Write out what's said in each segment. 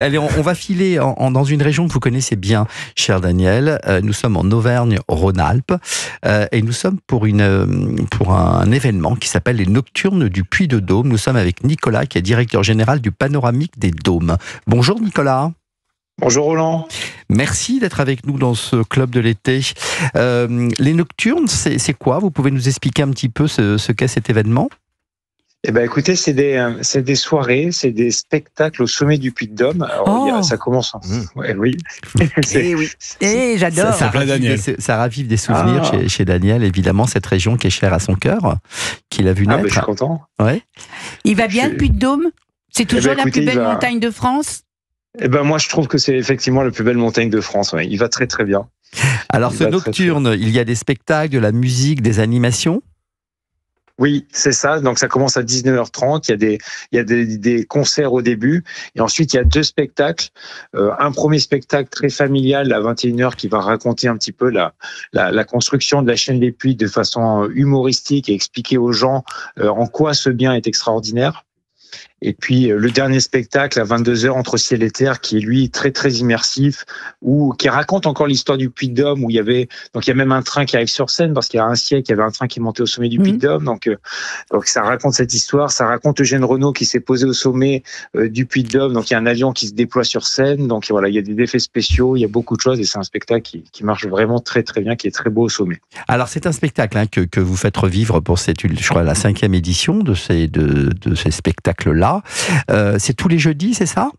Allez, on va filer dans une région que vous connaissez bien, cher Daniel. Nous sommes en Auvergne-Rhône-Alpes et nous sommes pour un événement qui s'appelle les Nocturnes du Puy-de-Dôme. Nous sommes avec Nicolas, qui est directeur général du Panoramique des Dômes. Bonjour Nicolas. Bonjour Roland. Merci d'être avec nous dans ce club de l'été. Les Nocturnes, c'est quoi? Vous pouvez nous expliquer un petit peu ce qu'est cet événement? Eh ben, écoutez, c'est des soirées, c'est des spectacles au sommet du Puy-de-Dôme. Alors, ça commence. Ouais, oui. J'adore. Ça ravive des souvenirs chez Daniel, évidemment, cette région qui est chère à son cœur, qu'il a vu naître. Je suis content. Ouais. Il va bien le Puy-de-Dôme? C'est toujours la plus belle montagne de France? Moi, je trouve que c'est effectivement la plus belle montagne de France. Ouais. Il va très très bien. Alors, ce Nocturne, il y a des spectacles, de la musique, des animations? Oui, c'est ça. Donc, ça commence à 19h30. Il y a des concerts au début. Et ensuite, il y a deux spectacles. Un premier spectacle très familial à 21h qui va raconter un petit peu la construction de la chaîne des Puys de façon humoristique et expliquer aux gens en quoi ce bien est extraordinaire. Et puis le dernier spectacle à 22h entre ciel et terre qui est lui très très immersif qui raconte encore l'histoire du Puy-de-Dôme où il y a même un train qui arrive sur scène parce qu'il y a un siècle il y avait un train qui est monté au sommet du Puy-de-Dôme donc ça raconte cette histoire, ça raconte Eugène Renaud qui s'est posé au sommet du Puy-de-Dôme, donc il y a un avion qui se déploie sur scène, donc voilà, il y a des effets spéciaux, il y a beaucoup de choses et c'est un spectacle qui marche vraiment très très bien, qui est très beau au sommet. Alors c'est un spectacle que vous faites revivre pour je crois la 5e édition de ces spectacles-là. C'est tous les jeudis, c'est ça?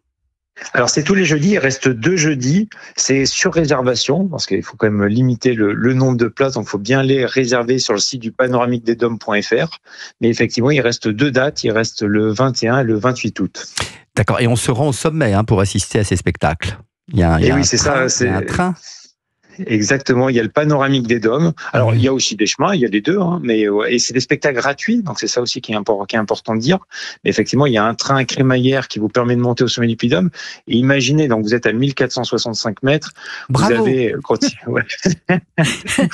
Alors c'est tous les jeudis, il reste 2 jeudis, c'est sur réservation, parce qu'il faut quand même limiter le nombre de places, donc il faut bien les réserver sur le site du panoramiquedesdômes.fr, mais effectivement il reste 2 dates, il reste le 21 et le 28 août. D'accord, et on se rend au sommet pour assister à ces spectacles. Il y a un train. Exactement, il y a le panoramique des Dômes. Alors, il y a aussi des chemins, il y a les deux, et c'est des spectacles gratuits, donc c'est ça aussi qui est important de dire. Mais effectivement, il y a un train crémaillère qui vous permet de monter au sommet du Puy-de-Dôme. Et imaginez, donc vous êtes à 1465 mètres. Bravo.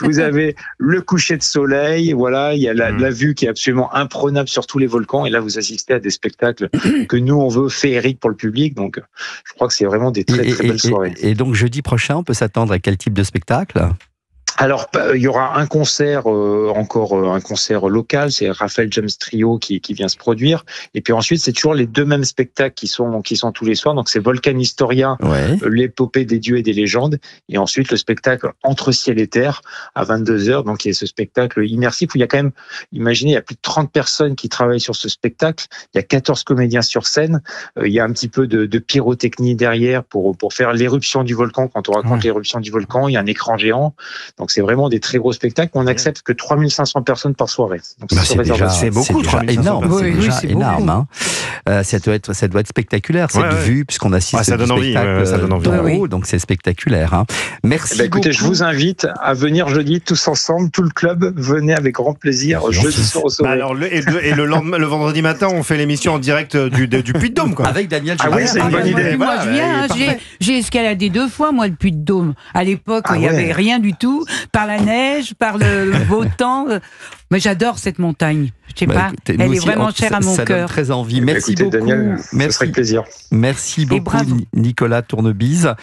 Vous avez le coucher de soleil, voilà, il y a la vue qui est absolument imprenable sur tous les volcans. Et là, vous assistez à des spectacles que nous, on veut féeriques pour le public. Donc, je crois que c'est vraiment des très, très belles soirées. Et donc, jeudi prochain, on peut s'attendre à quel type de spectacle? Alors, il y aura un concert, un concert local, c'est Raphaël James Trio qui vient se produire. Et puis ensuite, c'est toujours les 2 mêmes spectacles qui sont tous les soirs. Donc, c'est Volcan Historia, l'épopée des dieux et des légendes. Et ensuite, le spectacle Entre ciel et terre à 22h. Donc, il y a ce spectacle immersif où il y a quand même, imaginez, il y a plus de 30 personnes qui travaillent sur ce spectacle. Il y a 14 comédiens sur scène. Il y a un petit peu de pyrotechnie derrière pour faire l'éruption du volcan. Quand on raconte l'éruption du volcan, il y a un écran géant. Donc c'est vraiment des très gros spectacles. On n'accepte que 3500 personnes par soirée. Donc c'est beaucoup, c'est énorme. C'est énorme. Ça doit être spectaculaire cette vue puisqu'on assiste ça donne envie, donc c'est spectaculaire. Merci. Écoutez, je vous invite à venir jeudi tous ensemble, tout le club. Venez avec grand plaisir. Jeudi soir au sommet. Alors le vendredi matin, on fait l'émission en direct du Puy-de-Dôme, quoi. Avec Daniel. Ah oui, c'est une bonne idée. Moi je viens. J'ai escaladé 2 fois moi le Puy-de-Dôme. À l'époque, il n'y avait rien du tout. Par la neige, par le beau temps. Mais j'adore cette montagne. Je sais pas, elle est vraiment chère à mon cœur. Ça donne très envie. Merci beaucoup. Daniel, ça serait avec plaisir. Merci beaucoup, Nicolas Tournebise.